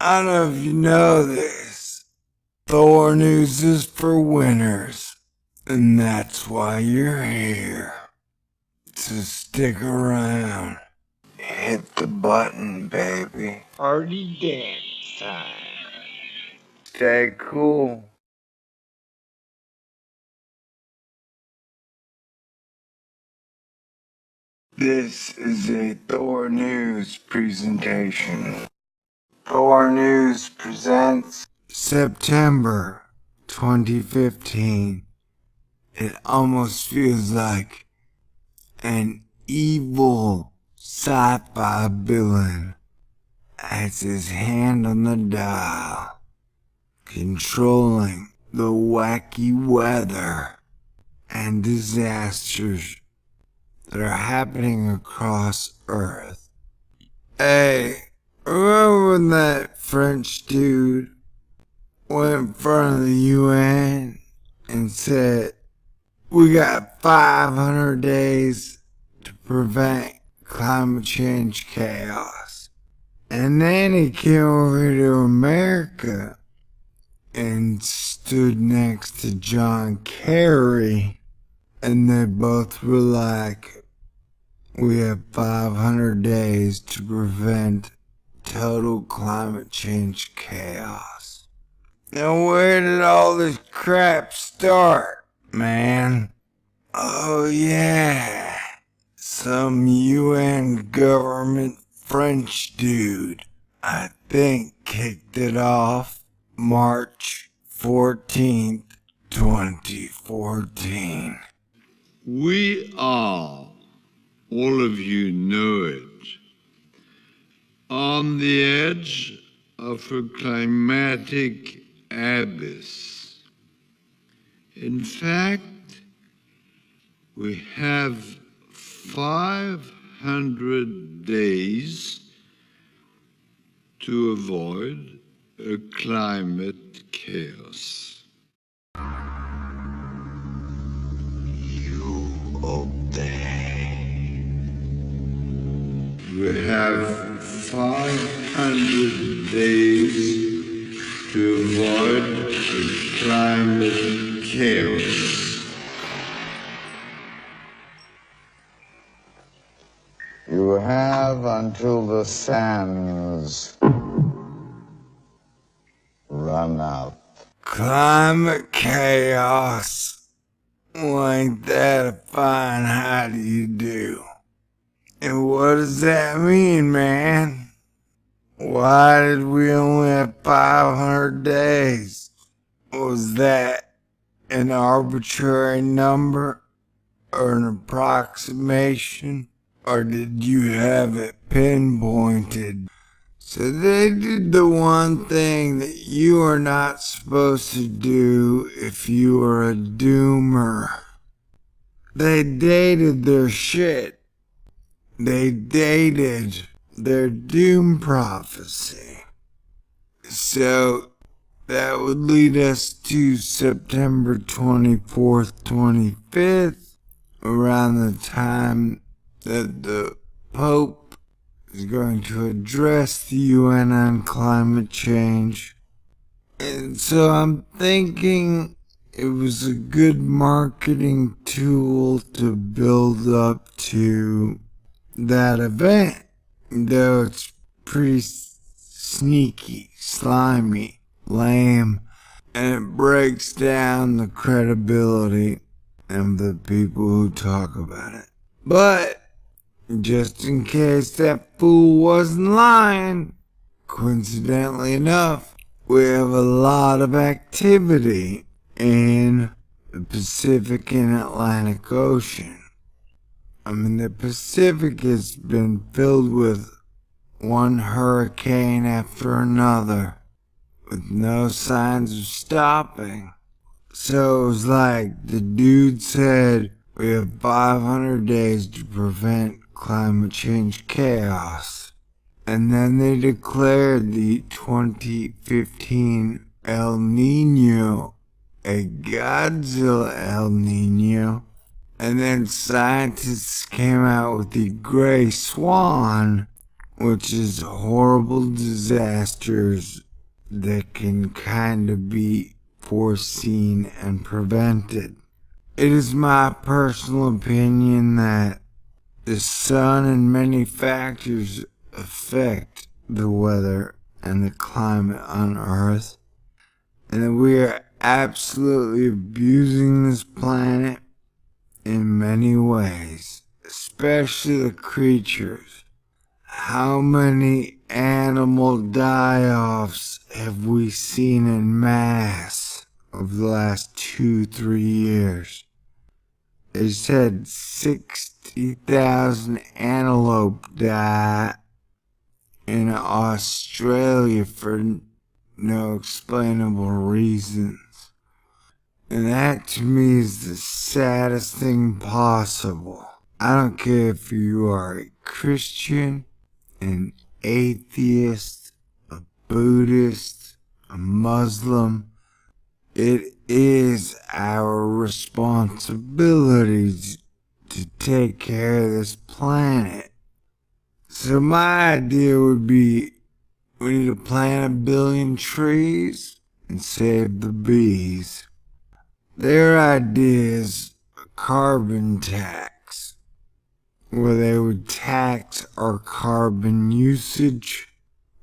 I don't know if you know this. Thor news is for winners. And that's why you're here. So stick around. Hit the button, baby. Party dance time. Stay cool. This is a Thor News presentation. Thor News presents September 2015. It almost feels like an evil sci-fi villain has his hand on the dial, controlling the wacky weather and disasters that are happening across Earth. Hey, remember when that French dude went in front of the UN and said, "We got 500 days to prevent climate change chaos"? And then he came over to America and stood next to John Kerry, and they both were like, "We have 500 days to prevent total climate change chaos." Now where did all this crap start, man? Oh yeah, some UN government French dude, I think, kicked it off March 14th, 2014. We are, all of you know it, on the edge of a climatic abyss. In fact, we have 500 days to avoid a climate chaos. You obey. We have 500 days to avoid a climate chaos. You have until the sands run out. Climate chaos. Well, ain't that a fine how do you do? And what does that mean, man? Why did we only have 500 days? Was that an arbitrary number or an approximation? Or did you have it pinpointed? So they did the one thing that you are not supposed to do if you are a doomer. They dated their shit. They dated their doom prophecy. So that would lead us to September 24th, 25th, around the time that the Pope is going to address the UN on climate change. And so I'm thinking it was a good marketing tool to build up to that event, though it's pretty sneaky, slimy, lame, and it breaks down the credibility of the people who talk about it. But just in case that fool wasn't lying, coincidentally enough, we have a lot of activity in the Pacific and Atlantic Ocean. I mean, the Pacific has been filled with one hurricane after another, with no signs of stopping. So it was like the dude said, "We have 500 days to prevent climate change chaos." And then they declared the 2015 El Nino a Godzilla El Nino. And then scientists came out with the gray swan, which is horrible disasters that can kind of be foreseen and prevented. It is my personal opinion that the sun and many factors affect the weather and the climate on Earth, and that we are absolutely abusing this planet in many ways, especially the creatures. How many animal die-offs have we seen en masse over the last 2-3 years? They said 60,000 antelope die in Australia for no explainable reasons. And that to me is the saddest thing possible. I don't care if you are a Christian, an atheist, a Buddhist, a Muslim. It is our responsibility to take care of this planet. So my idea would be we need to plant 1 billion trees and save the bees. Their idea is a carbon tax, where they would tax our carbon usage,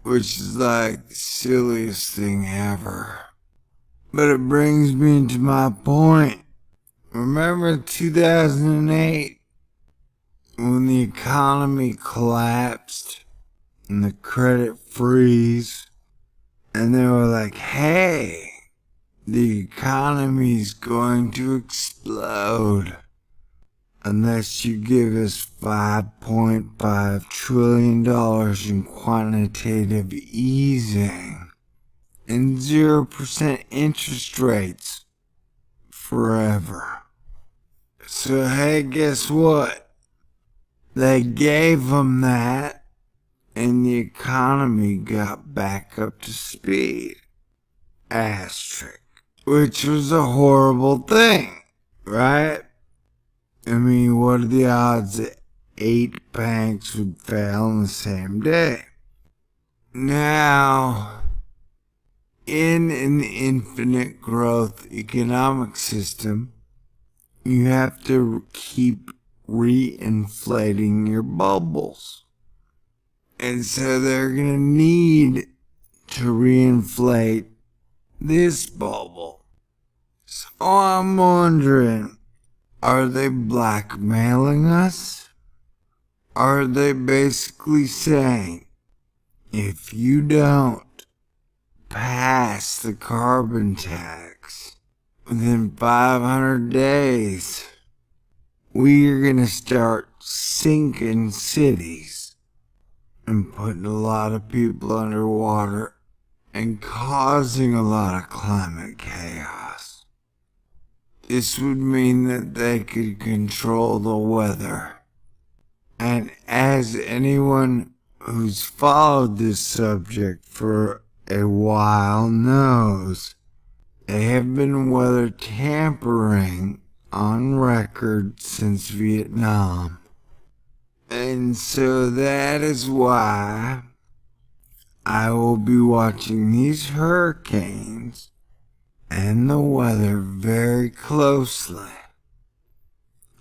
which is like the silliest thing ever. But it brings me to my point. Remember 2008, when the economy collapsed and the credit freeze, and they were like, hey, the economy's going to explode unless you give us $5.5 trillion in quantitative easing and 0% interest rates forever. So hey, guess what? They gave them that and the economy got back up to speed. Asterisk. Which was a horrible thing, right? I mean, what are the odds that 8 banks would fail in the same day? Now, in an infinite growth economic system, you have to keep reinflating your bubbles. And so they're gonna need to reinflate this bubble. So I'm wondering, are they blackmailing us? Are they basically saying, if you don't pass the carbon tax within 500 days, we are gonna start sinking cities and putting a lot of people underwater and causing a lot of climate chaos? This would mean that they could control the weather. And as anyone who's followed this subject for a while knows, they have been weather tampering on record since Vietnam. And so that is why I will be watching these hurricanes and the weather very closely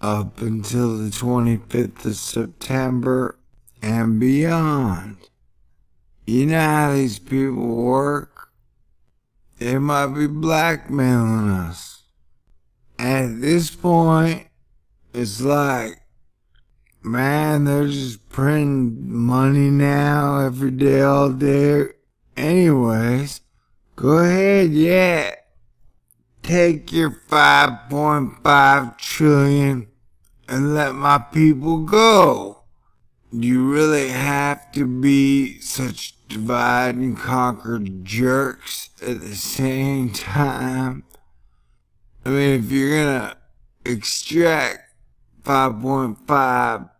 up until the 25th of September and beyond. You know how these people work? They might be blackmailing us. And at this point, it's like, man, they're just printing money now every day, all day. Anyways, go ahead, yeah. Take your 5.5 trillion and let my people go. You really have to be such divide and conquer jerks at the same time. I mean, if you're gonna extract 5.5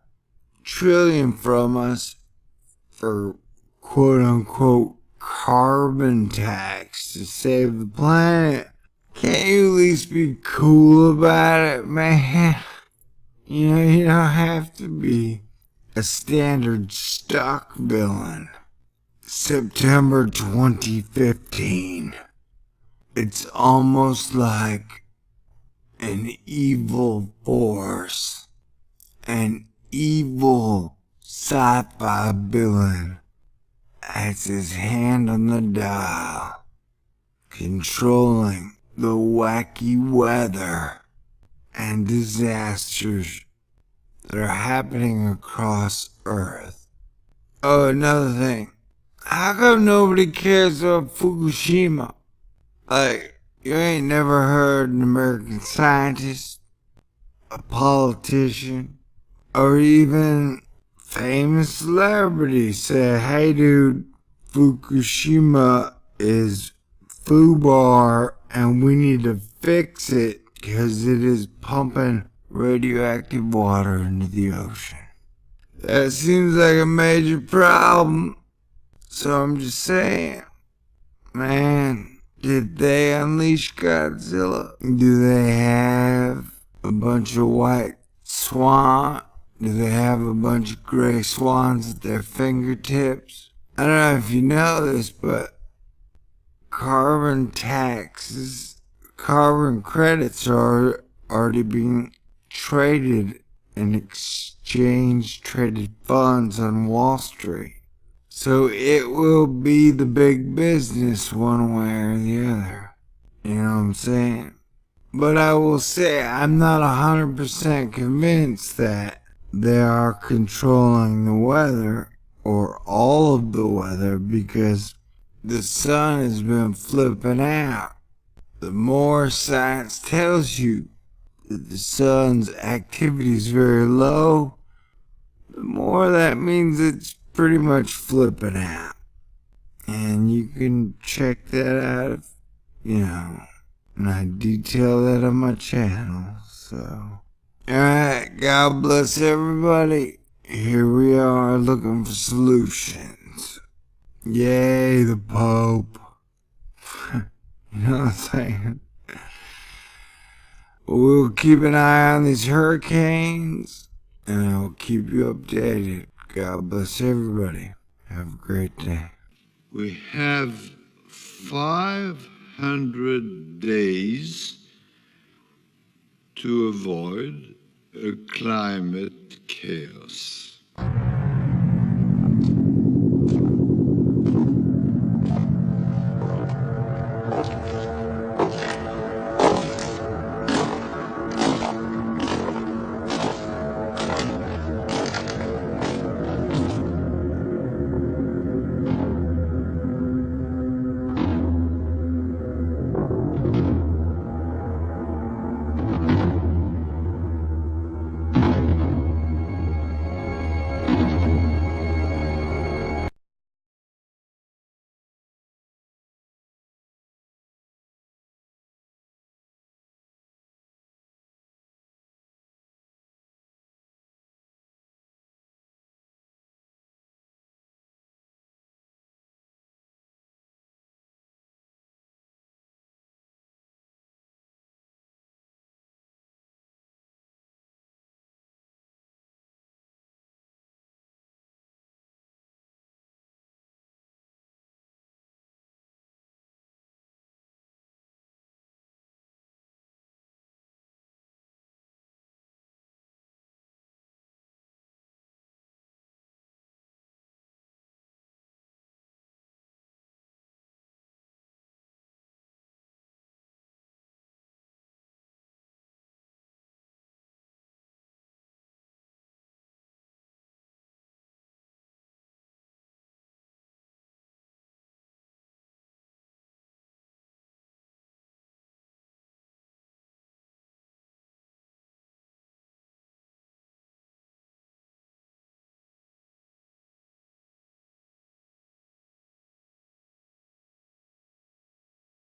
trillion from us for quote unquote carbon tax to save the planet, can't you at least be cool about it, man? You know, you don't have to be a standard stock villain. September 2015. It's almost like an evil force, an evil sci-fi villain has his hand on the dial, controlling the wacky weather and disasters that are happening across Earth. Oh, another thing. How come nobody cares about Fukushima? Like, you ain't never heard an American scientist, a politician, or even famous celebrity say, hey dude, Fukushima is FUBAR and we need to fix it because it is pumping radioactive water into the ocean. That seems like a major problem. So I'm just saying, man, did they unleash Godzilla? Do they have a bunch of white swan? Do they have a bunch of gray swans at their fingertips? I don't know if you know this, but carbon taxes, carbon credits are already being traded in exchange traded funds on Wall Street. So it will be the big business one way or the other. You know what I'm saying? But I will say I'm not 100% convinced that they are controlling the weather or all of the weather because the sun has been flipping out. The more science tells you that the sun's activity is very low, the more that means it's pretty much flipping out. And you can check that out if, and I detail that on my channel, so. Alright, God bless everybody. Here we are looking for solutions. Yay, the Pope. You know what I'm saying? We'll keep an eye on these hurricanes, and I'll keep you updated. God bless everybody. Have a great day. We have 500 days to avoid a climate chaos.